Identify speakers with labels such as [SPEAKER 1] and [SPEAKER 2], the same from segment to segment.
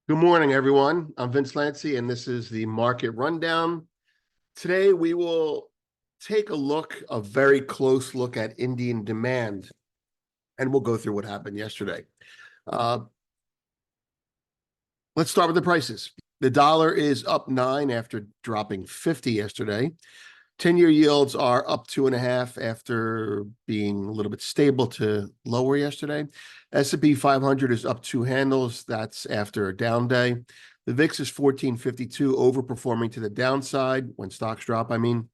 [SPEAKER 1] Good morning, everyone. I'm Vince Lancy, and this is the Market Rundown. Today, we will take a very close look at Indian demand, and we'll go through what happened yesterday. Uh, let's start with the prices. The dollar is up 9 after dropping 50 yesterday. 10-year yields are up 2.5 after being a little bit stable to lower yesterday. S&P 500 is up 2 handles. That's after a down day. The VIX is 1452, overperforming to the downside when stocks drop, I mean.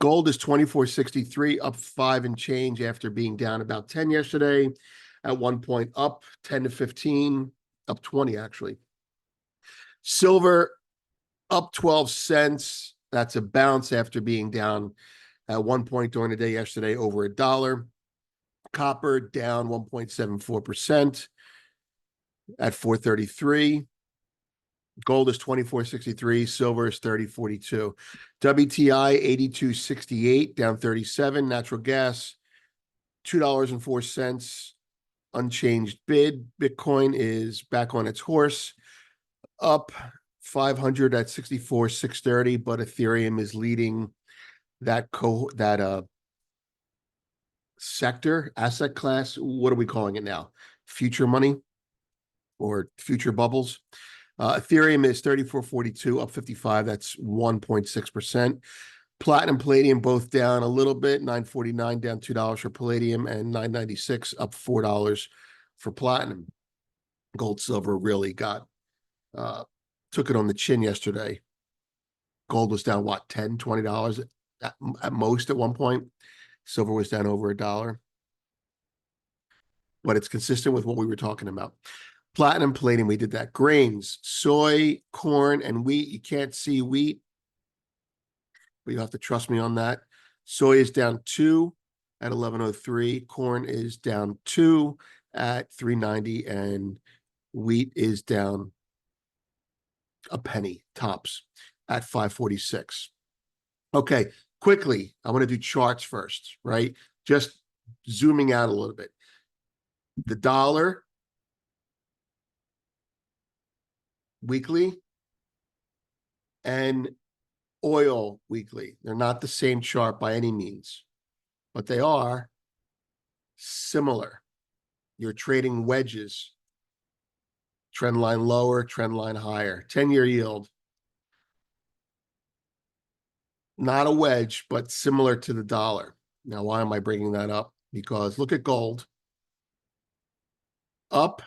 [SPEAKER 1] Gold is 2463, up 5 and change after being down about 10 yesterday. At one point, up 10 to 15, up 20 actually. Silver up 12 cents. That's a bounce after being down at one point during the day yesterday over $1. Copper down 1.74% at 433. Gold is 2463. Silver is 3042. WTI 8268, down 37. Natural gas $2.04, unchanged bid. Bitcoin is back on its horse, up 500 at 64,630, but Ethereum is leading that sector, asset class. What are we calling it now? Future money or future bubbles? Ethereum is 3442, up 55. That's 1.6%. Platinum, palladium, both down a little bit. 949 down $2 for palladium, and 996 up $4 for platinum. Gold, silver really took it on the chin yesterday. Gold was down, what, $10, $20 at most at one point. Silver was down over $1. But it's consistent with what we were talking about. Platinum, palladium, we did that. Grains, soy, corn, and wheat. You can't see wheat, but you have to trust me on that. Soy is down 2 at 1103. Corn is down 2 at 390, and wheat is down a penny tops at 546. Okay, quickly, I want to do charts first, right? Just zooming out a little bit. The dollar weekly and oil weekly. They're not the same chart by any means, but they are similar. You're trading wedges. Trend line lower, trend line higher. 10-year yield. Not a wedge, but similar to the dollar. Now, why am I bringing that up? Because look at gold. Up,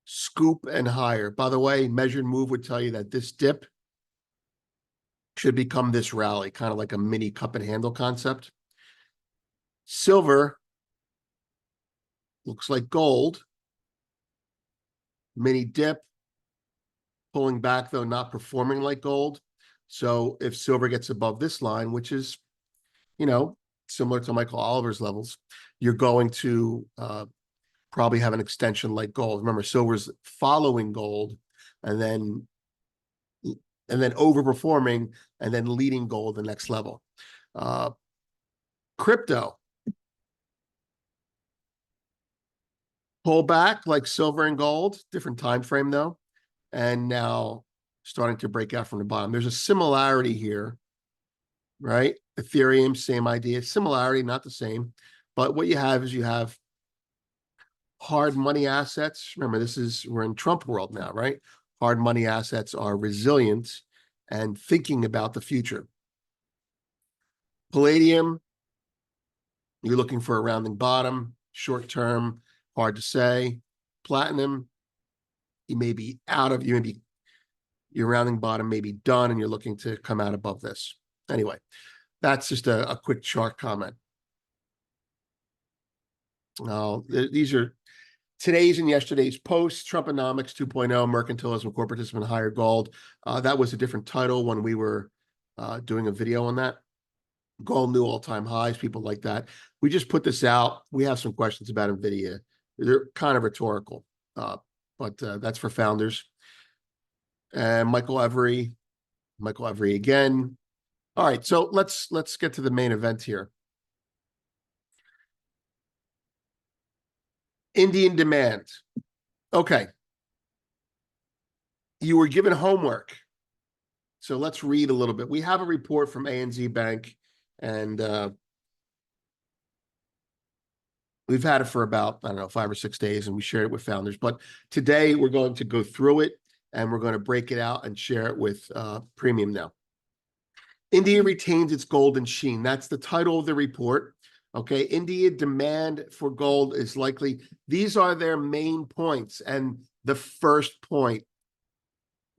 [SPEAKER 1] scoop, and higher. By the way, measured move would tell you that this dip should become this rally, kind of like a mini cup and handle concept. Silver looks like gold. Mini dip, pulling back, though, not performing like gold. So if silver gets above this line, which is, similar to Michael Oliver's levels, you're going to probably have an extension like gold. Remember, silver's following gold and then overperforming and then leading gold the next level. Crypto. Pull back like silver and gold, different time frame though, and now starting to break out from the bottom. There's a similarity here, right? Ethereum, same idea. Similarity, not the same. But what you have is you have hard money assets. Remember, we're in Trump world now, right? Hard money assets are resilient and thinking about the future. Palladium, you're looking for a rounding bottom, short term, hard to say. Platinum, your rounding bottom may be done and you're looking to come out above this. Anyway, that's just a quick chart comment. These are today's and yesterday's posts. Trumponomics 2.0, mercantilism, corporatism, and higher gold. That was a different title when we were doing a video on that. Gold new all-time highs, people like that. We just put this out. We have some questions about NVIDIA. They're kind of rhetorical, but that's for founders. And Michael Every again. All right, so let's get to the main event here. Indian demand. Okay, You were given homework. So let's read a little bit. We have a report from ANZ Bank, and we've had it for about, I don't know, 5 or 6 days, and we shared it with founders. But today we're going to go through it, and we're going to break it out and share it with Premium now. India retains its golden sheen. That's the title of the report. Okay, India demand for gold is likely. These are their main points, and the first point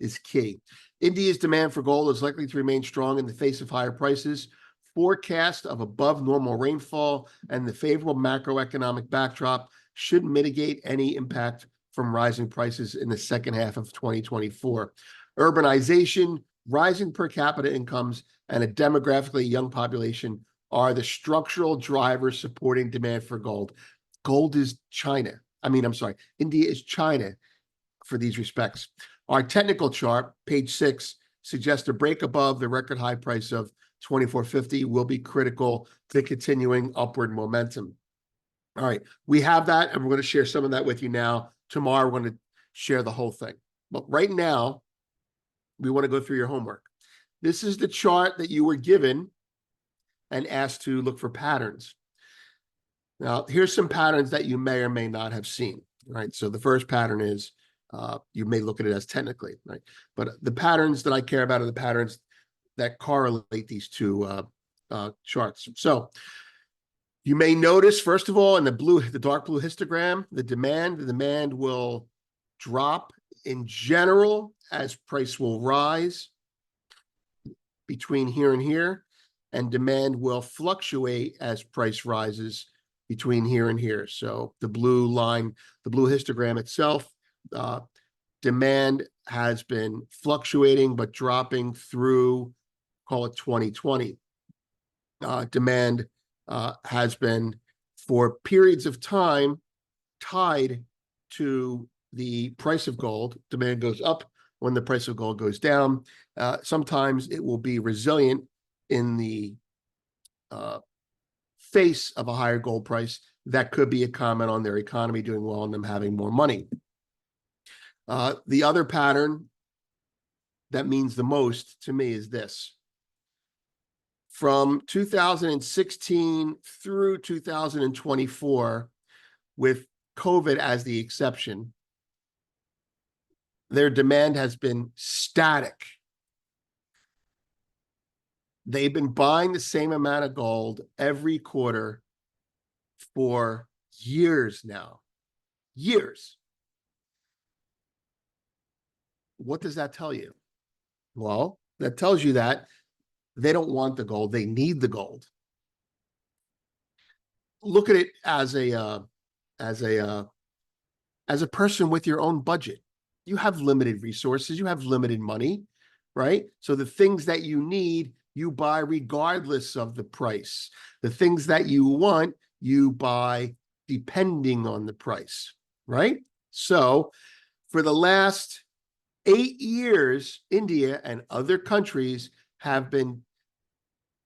[SPEAKER 1] is key. India's demand for gold is likely to remain strong in the face of higher prices. Forecast of above normal rainfall and the favorable macroeconomic backdrop should mitigate any impact from rising prices in the second half of 2024. Urbanization, rising per capita incomes, and a demographically young population are the structural drivers supporting demand for gold. Gold is China. India is China for these respects. Our technical chart, page 6, suggests a break above the record high price of 24.50 will be critical to continuing upward momentum. All right, we have that, and we're going to share some of that with you now. Tomorrow, we're going to share the whole thing. But right now, we want to go through your homework. This is the chart that you were given and asked to look for patterns. Now, here's some patterns that you may or may not have seen. Right. So the first pattern is you may look at it as technically, right? But the patterns that I care about are the patterns that correlate these two charts. So you may notice, first of all, in the dark blue histogram, the demand will drop in general as price will rise between here and here, and demand will fluctuate as price rises between here and here. So the blue line, the blue histogram itself, demand has been fluctuating but dropping through, call it 2020. Demand has been, for periods of time, tied to the price of gold. Demand goes up when the price of gold goes down. Sometimes it will be resilient in the face of a higher gold price. That could be a comment on their economy doing well and them having more money. The other pattern that means the most to me is this. From 2016 through 2024, with COVID as the exception, their demand has been static. They've been buying the same amount of gold every quarter for years now. Years. What does that tell you? Well, that tells you that they don't want the gold. They need the gold. Look at it as a person with your own budget. You have limited resources. You have limited money, right? So the things that you need, you buy regardless of the price. The things that you want, you buy depending on the price, right? So for the last 8 years, India and other countries have been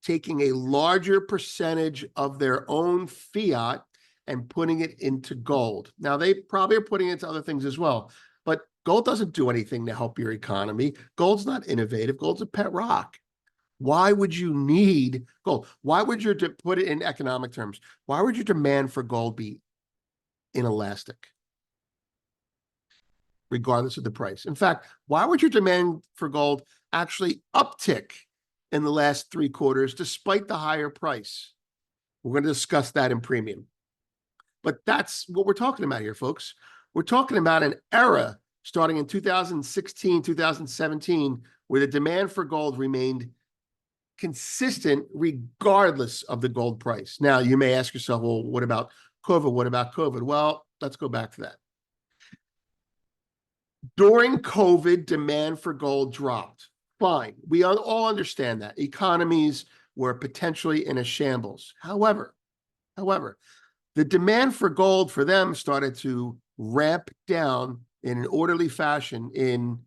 [SPEAKER 1] taking a larger percentage of their own fiat and putting it into gold. Now, they probably are putting it into other things as well, but gold doesn't do anything to help your economy. Gold's not innovative. Gold's a pet rock. Why would you need gold? Why would you, to put it in economic terms, why would your demand for gold be inelastic, regardless of the price? In fact, why would your demand for gold actually uptick in the last 3 quarters, despite the higher price? We're going to discuss that in Premium. But that's what we're talking about here, folks. We're talking about an era starting in 2016, 2017, where the demand for gold remained consistent regardless of the gold price. Now, you may ask yourself, well, what about COVID? What about COVID? Well, let's go back to that. During COVID, demand for gold dropped. Fine. We all understand that. Economies were potentially in a shambles. However, the demand for gold for them started to ramp down in an orderly fashion in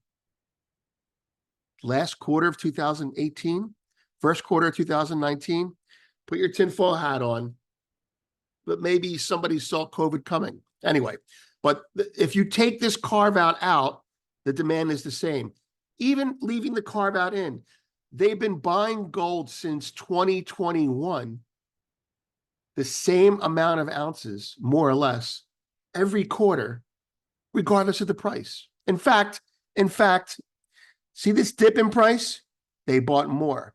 [SPEAKER 1] last quarter of 2018, first quarter of 2019. Put your tinfoil hat on, but maybe somebody saw COVID coming. Anyway, but if you take this carve out, the demand is the same. Even leaving the carve out in, they've been buying gold since 2021, the same amount of ounces, more or less, every quarter, regardless of the price. In fact, see this dip in price? They bought more.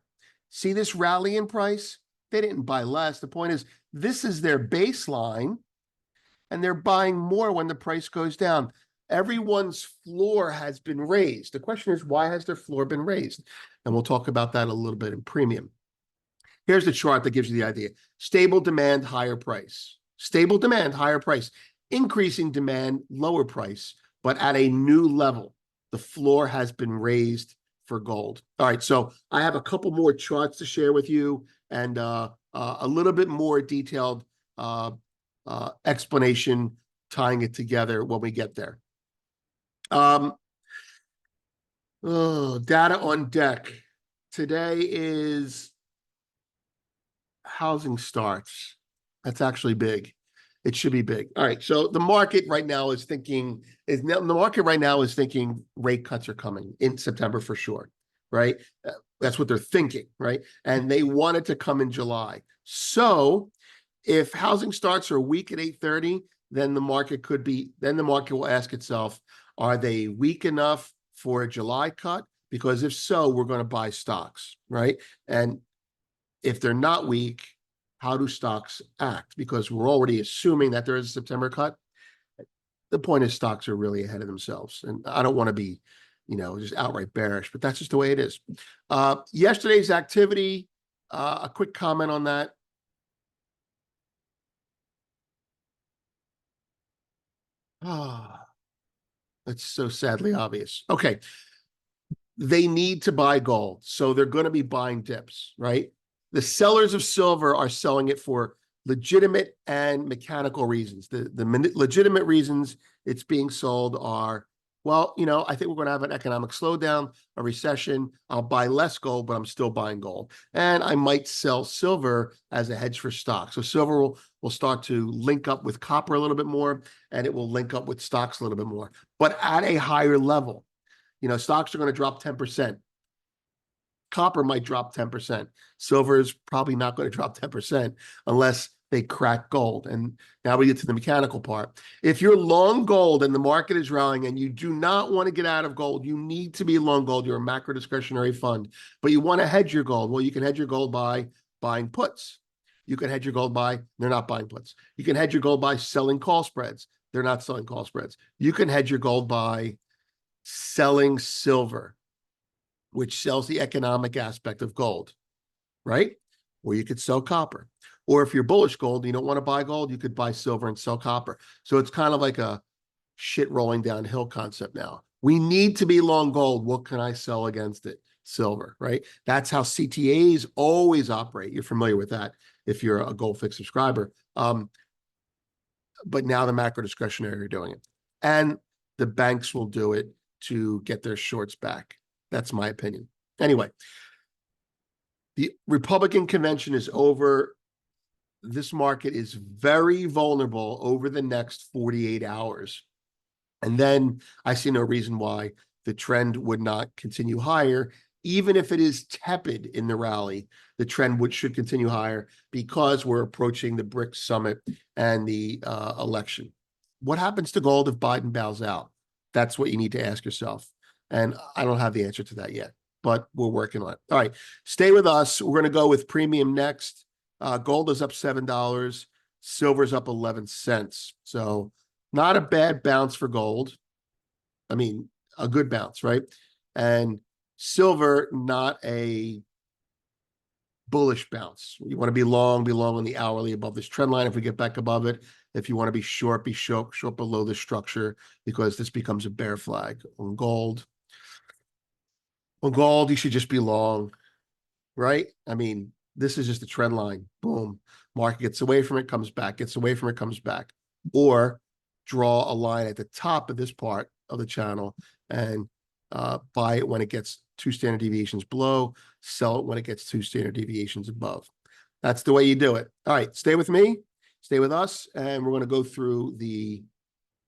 [SPEAKER 1] See this rally in price? They didn't buy less. The point is, this is their baseline, and they're buying more when the price goes down. Everyone's floor has been raised. The question is, why has their floor been raised? And we'll talk about that a little bit in premium. Here's the chart that gives you the idea. Stable demand, higher price. Stable demand, higher price. Increasing demand, lower price, but at a new level. The floor has been raised for gold. All right, so I have a couple more charts to share with you and a little bit more detailed explanation tying it together when we get there. Data on deck. Today is housing starts. That's actually big. It should be big. All right. So the market right now is thinking rate cuts are coming in September for sure. Right. That's what they're thinking. Right. And they want it to come in July. So if housing starts are weak at 8:30, then the market will ask itself, are they weak enough for a July cut? Because if so, we're going to buy stocks. Right. And if they're not weak, how do stocks act? Because we're already assuming that there is a September cut. The point is stocks are really ahead of themselves. And I don't want to be, just outright bearish, but that's just the way it is. Yesterday's activity, a quick comment on that. That's so sadly obvious. Okay. They need to buy gold. So they're going to be buying dips, right? The sellers of silver are selling it for legitimate and mechanical reasons. The legitimate reasons it's being sold are, well, I think we're going to have an economic slowdown, a recession. I'll buy less gold, but I'm still buying gold. And I might sell silver as a hedge for stock. So silver will start to link up with copper a little bit more, and it will link up with stocks a little bit more, but at a higher level. Stocks are going to drop 10%. Copper might drop 10%. Silver is probably not going to drop 10% unless they crack gold. And now we get to the mechanical part. If you're long gold and the market is rallying and you do not want to get out of gold, you need to be long gold. You're a macro discretionary fund, but you want to hedge your gold. Well, you can hedge your gold by buying puts. You can hedge your gold by, they're not buying puts. You can hedge your gold by selling call spreads. They're not selling call spreads. You can hedge your gold by selling silver, which sells the economic aspect of gold, right? Or you could sell copper. Or if you're bullish gold and you don't want to buy gold, you could buy silver and sell copper. So it's kind of like a shit rolling downhill concept now. We need to be long gold. What can I sell against it? Silver, right? That's how CTAs always operate. You're familiar with that if you're a Gold Fix subscriber. But now the macro discretionary are doing it. And the banks will do it to get their shorts back. That's my opinion. Anyway, the Republican convention is over. This market is very vulnerable over the next 48 hours. And then I see no reason why the trend would not continue higher. Even if it is tepid in the rally, the trend should continue higher because we're approaching the BRICS summit and the election. What happens to gold if Biden bows out? That's what you need to ask yourself. And I don't have the answer to that yet, but we're working on it. All right, stay with us. We're going to go with premium next. Gold is up $7. Silver's up 11 cents. So not a bad bounce for gold. I mean, a good bounce, right? And silver, not a bullish bounce. You want to be long on the hourly above this trend line if we get back above it. If you want to be short below the structure because this becomes a bear flag. On gold, you should just be long, right? I mean, this is just a trend line. Boom. Market gets away from it, comes back, gets away from it, comes back. Or draw a line at the top of this part of the channel and buy it when it gets 2 standard deviations below, sell it when it gets 2 standard deviations above. That's the way you do it. All right, stay with me, stay with us, and we're going to go through the